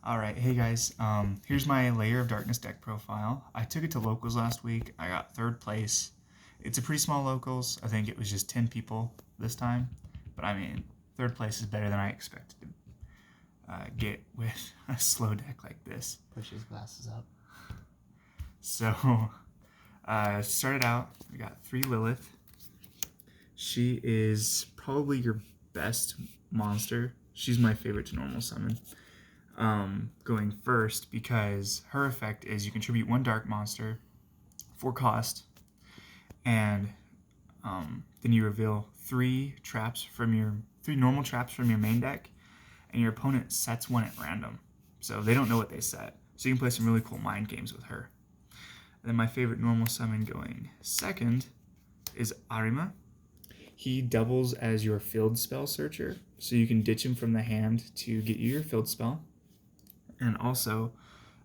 Alright, hey guys, here's my Lair of Darkness deck profile. I took it to locals last week. I got 3rd place. It's a pretty small locals. I think it was just 10 people this time. But I mean, 3rd place is better than I expected to get with a slow deck like this. Push his glasses up. So, started out, we got 3 Lilith. She is probably your best monster. She's my favorite to normal summon. Going first because her effect is you contribute 1 dark monster for cost, and then you reveal 3 normal traps from your main deck, and your opponent sets 1 at random, so they don't know what they set. So you can play some really cool mind games with her. And then my favorite normal summon going second is Arima. He doubles as your field spell searcher, so you can ditch him from the hand to get you your field spell. And also,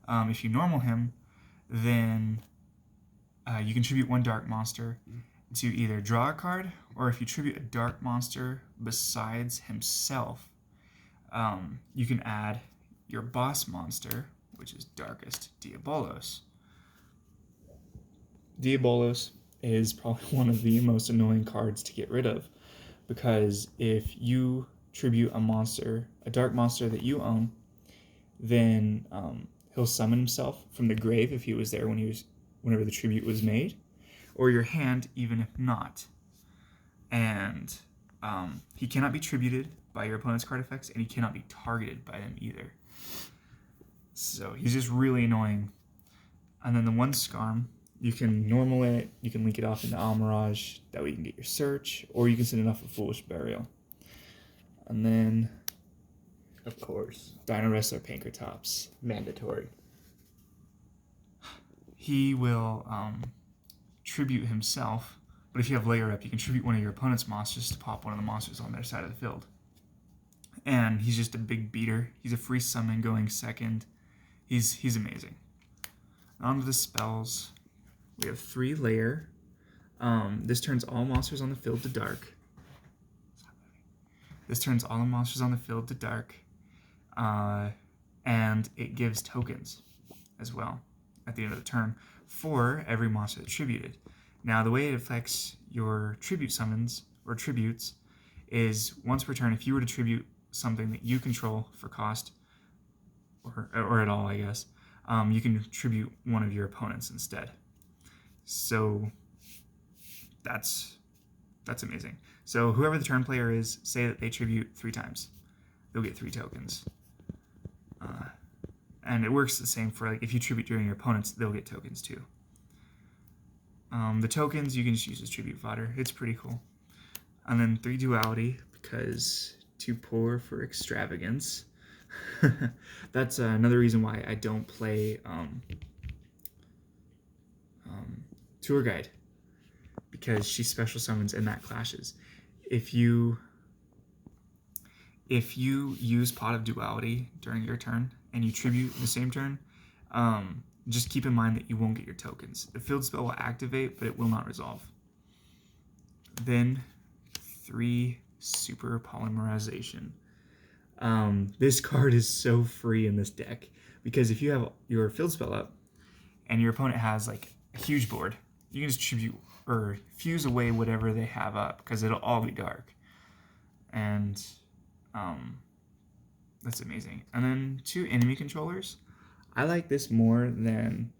if you normal him, then you can tribute 1 dark monster to either draw a card, or if you tribute a dark monster besides himself, you can add your boss monster, which is Darkest Diabolos. Diabolos is probably one of the most annoying cards to get rid of, because if you tribute a dark monster that you own, then he'll summon himself from the grave if he was there whenever the tribute was made, or your hand even if not. And he cannot be tributed by your opponent's card effects, and he cannot be targeted by them either. So he's just really annoying. And then the 1 Scarm, you can normal it, you can link it off into Almirage, that way you can get your search, or you can send it off a Foolish Burial. And then, Of course. Dino Wrestler Pankratops. Mandatory. He will tribute himself, but if you have Lair up, you can tribute 1 of your opponent's monsters to pop 1 of the monsters on their side of the field. And he's just a big beater. He's a free summon going second. He's amazing. On to the spells. We have 3 Lair. This turns all monsters on the field to dark. And it gives tokens as well at the end of the turn for every monster that's tributed. Now, the way it affects your tribute summons or tributes is once per turn, if you were to tribute something that you control for cost, or at all, I guess, you can tribute 1 of your opponents instead. So that's amazing. So whoever the turn player is, say that they tribute 3 times, they'll get 3 tokens. And it works the same for, like, if you tribute during your opponents, they'll get tokens too. The tokens you can just use as tribute fodder. It's pretty cool. And then 3 Duality, because too poor for extravagance. That's another reason why I don't play Tour Guide, because she special summons and that clashes. If you use Pot of Duality during your turn and you tribute the same turn, just keep in mind that you won't get your tokens. The field spell will activate, but it will not resolve. Then 3 Super Polymerization. This card is so free in this deck, because if you have your field spell up and your opponent has like a huge board, you can just tribute or fuse away whatever they have up, because it'll all be dark. And that's amazing. And then 2 enemy controllers. I like this more than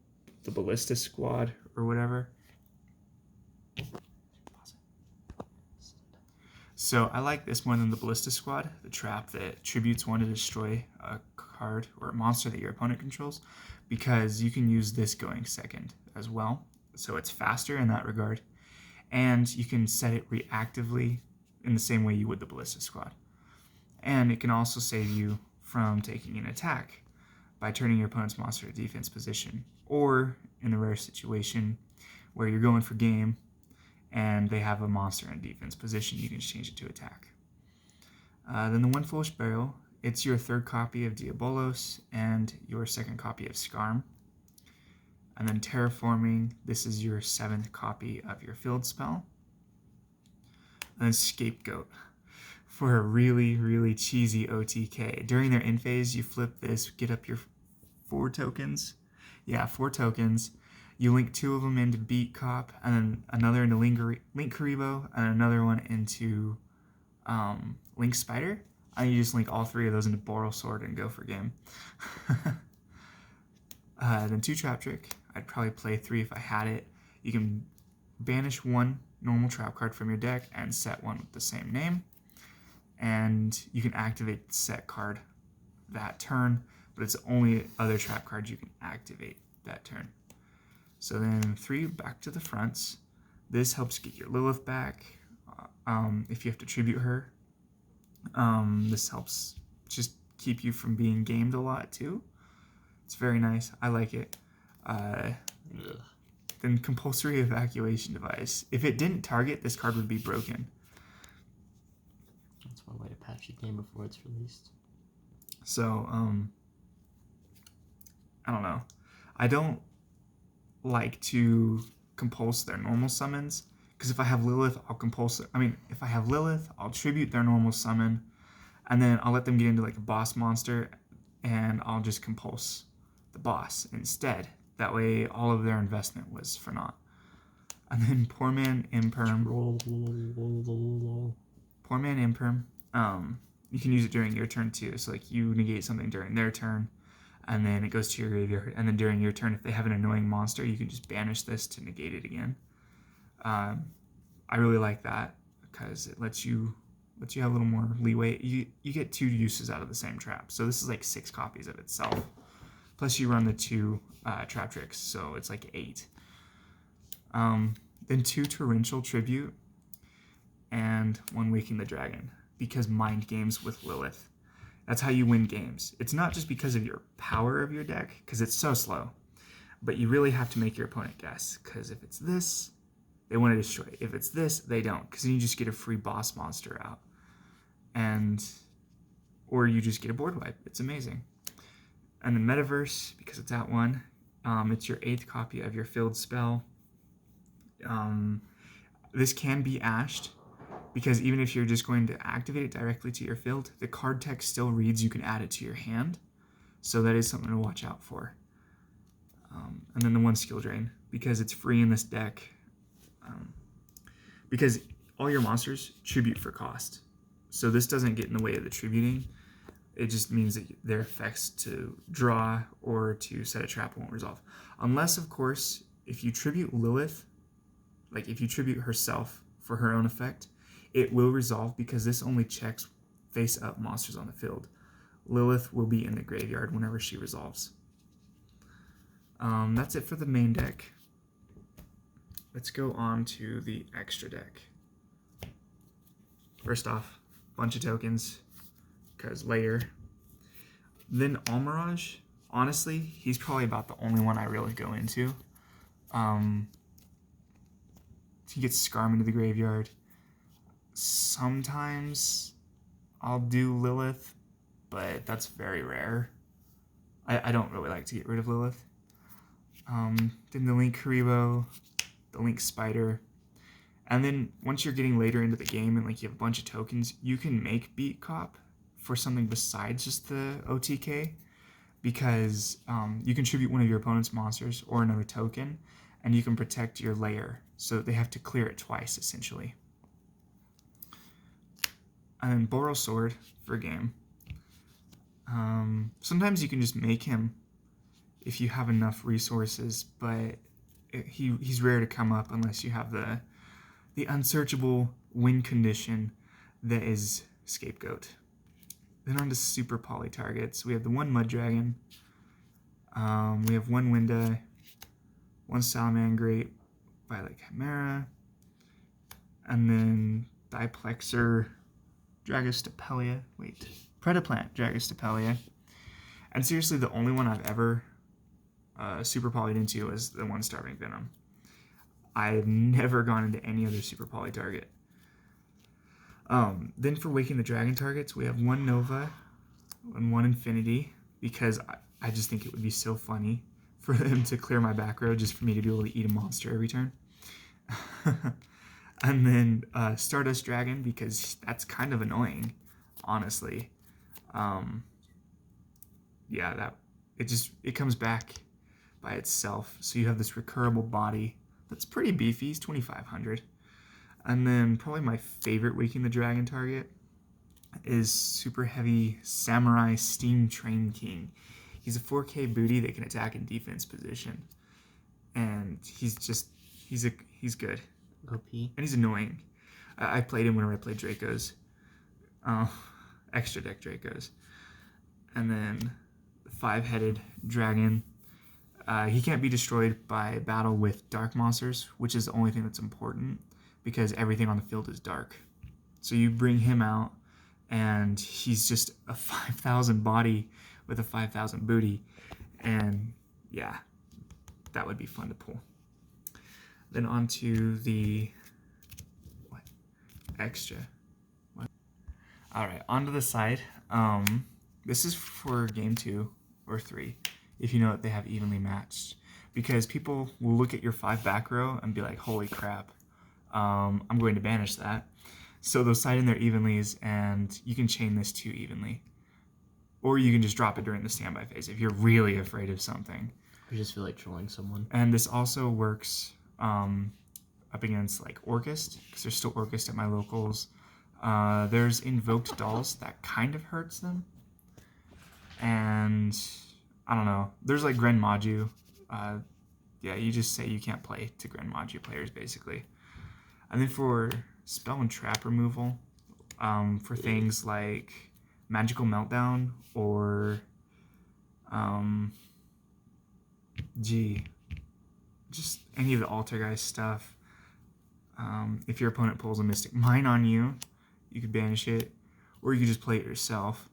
the Ballista Squad or whatever. So I like this more than the Ballista Squad, the trap that tributes 1 to destroy a card or a monster that your opponent controls, because you can use this going second as well. So it's faster in that regard. And you can set it reactively in the same way you would the Ballista Squad. And it can also save you from taking an attack by turning your opponent's monster to defense position, or in the rare situation where you're going for game and they have a monster in defense position, you can change it to attack. Then the 1 Foolish Burial, it's your 3rd copy of Diabolos and your 2nd copy of Scarm. And then Terraforming, this is your 7th copy of your field spell. And then Scapegoat. for a really, really cheesy OTK. During their end phase, you flip this, get up your 4 tokens. Yeah, 4 tokens. You link 2 of them into Beat Cop, and then another into Link Karibo, and another one into Link Spider. And you just link all 3 of those into Boral Sword and go for game. Then 2 Trap Trick. I'd probably play 3 if I had it. You can banish 1 normal trap card from your deck and set 1 with the same name. And you can activate the set card that turn, but it's only other trap cards you can activate that turn. So then 3 back to the fronts. This helps get your Lilith back if you have to tribute her. This helps just keep you from being gamed a lot too. It's very nice. I like it. Then compulsory evacuation device. If it didn't target, this card would be broken. That's one way to patch a game before it's released. So, I don't know. I don't like to compulse their normal summons, because if I have Lilith, I'll compulse. If I have Lilith, I'll tribute their normal summon, and then I'll let them get into like a boss monster, and I'll just compulse the boss instead. That way, all of their investment was for naught. And then Poor Man Imperm. Poor Man Imperm. You can use it during your turn too. So like you negate something during their turn, and then it goes to your graveyard. And then during your turn, if they have an annoying monster, you can just banish this to negate it again. I really like that because it lets you have a little more leeway. You get 2 uses out of the same trap. So this is like 6 copies of itself. Plus you run the 2 trap tricks, so it's like 8. Then 2 Torrential Tribute and 1 Waking the Dragon, because mind games with Lilith. That's how you win games. It's not just because of your power of your deck, because it's so slow, but you really have to make your opponent guess, because if it's this, they want to destroy it. If it's this, they don't, because then you just get a free boss monster out. Or you just get a board wipe. It's amazing. And then Metaverse, because it's at 1, it's your 8th copy of your field spell. This can be ashed, because even if you're just going to activate it directly to your field, the card text still reads you can add it to your hand. So that is something to watch out for. And then the 1 Skill Drain, because it's free in this deck. Because all your monsters tribute for cost. So this doesn't get in the way of the tributing. It just means that their effects to draw or to set a trap won't resolve. Unless, of course, if you tribute Lilith, like if you tribute herself for her own effect, it will resolve, because this only checks face-up monsters on the field. Lilith will be in the graveyard whenever she resolves. That's it for the main deck. Let's go on to the extra deck. First off, bunch of tokens, because Lair. Then Almirage, honestly, he's probably about the only one I really go into. He gets Scarm into the graveyard. Sometimes I'll do Lilith, but that's very rare. I don't really like to get rid of Lilith. Then the Link Karibo, the Link Spider. And then once you're getting later into the game and like you have a bunch of tokens, you can make Beat Cop for something besides just the OTK, because you can tribute one of your opponent's monsters or another token, and you can protect your Lair, so they have to clear it twice essentially. And then Boral Sword for a game. Sometimes you can just make him if you have enough resources, but he's rare to come up unless you have the unsearchable win condition that is Scapegoat. Then on to super poly targets. We have the 1 Mud Dragon. We have 1 Winda, 1 Salamangreat, Violet Chimera, and then Diplexer, Dragostapelia. Predaplant Dragostapelia. And seriously, the only one I've ever super polyed into is the 1 Starving Venom. I've never gone into any other super poly target. Then for Waking the Dragon targets, we have 1 Nova and 1 Infinity, because I just think it would be so funny for them to clear my back row just for me to be able to eat a monster every turn. And then Stardust Dragon, because that's kind of annoying, honestly. Yeah, it comes back by itself. So you have this recurable body that's pretty beefy. It's 2,500. And then probably my favorite Waking the Dragon target is Super Heavy Samurai Steam Train King. He's a 4K booty that can attack in defense position, and he's good, OP. and he's annoying. I played him whenever I played Dracos, uh, extra deck Dracos, and then the 5-headed dragon. He can't be destroyed by battle with dark monsters, which is the only thing that's important because everything on the field is dark. So you bring him out, and he's just a 5,000 body with a 5,000 booty, and yeah, that would be fun to pull. Then onto the extra. All right, onto the side. This is for game 2 or 3, if you know that they have evenly matched, because people will look at your 5 back row and be like, "Holy crap, I'm going to banish that." So they'll side in their evenlies, and you can chain this 2 evenly, or you can just drop it during the standby phase if you're really afraid of something. I just feel like trolling someone. And this also works up against like Orcust, because there's still Orcust at my locals. There's Invoked Dolls that kind of hurts them, and I don't know. There's like Gren Maju. Yeah, you just say you can't play to Gren Maju players basically. And then for spell and trap removal, for things like Magical Meltdown or just any of the Altergeist stuff. If your opponent pulls a Mystic Mine on you, you could banish it, or you could just play it yourself.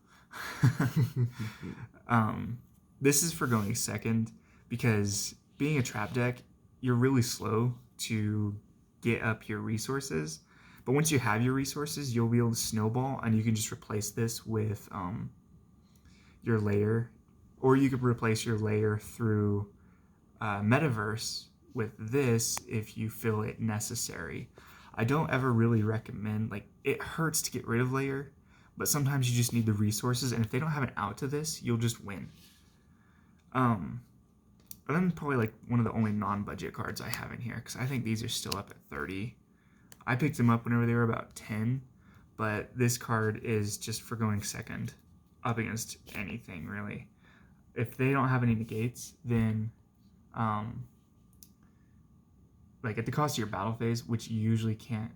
This is for going second, because being a trap deck, you're really slow to get up your resources. But once you have your resources, you'll be able to snowball, and you can just replace this with your Lair, or you could replace your Lair through Metaverse with this if you feel it necessary. I don't ever really recommend, like, it hurts to get rid of Lair, but sometimes you just need the resources, and if they don't have an out to this, you'll just win. And then probably like one of the only non-budget cards I have in here, because I think these are still up at 30. I picked them up whenever they were about 10, but this card is just for going second up against anything, really. If they don't have any negates, then like at the cost of your battle phase, which you usually can't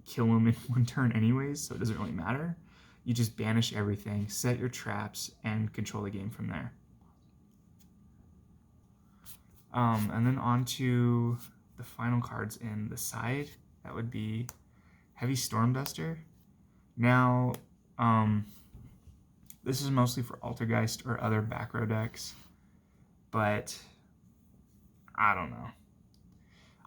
kill them in one turn anyways, so it doesn't really matter, you just banish everything, set your traps, and control the game from there. And then on to the final cards in the side. That would be Heavy Storm Duster. Now, this is mostly for Altergeist or other back row decks, but I don't know.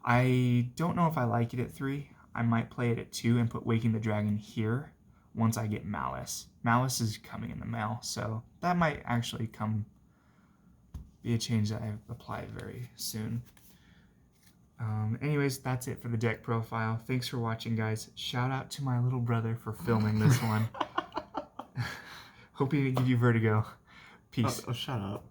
I don't know if I like it at 3. I might play it at 2 and put Waking the Dragon here once I get Malice. Malice is coming in the mail, so that might actually be a change that I apply very soon. Anyways, that's it for the deck profile. Thanks for watching, guys. Shout out to my little brother for filming this one. Hope he didn't give you vertigo. Peace. Oh, shut up.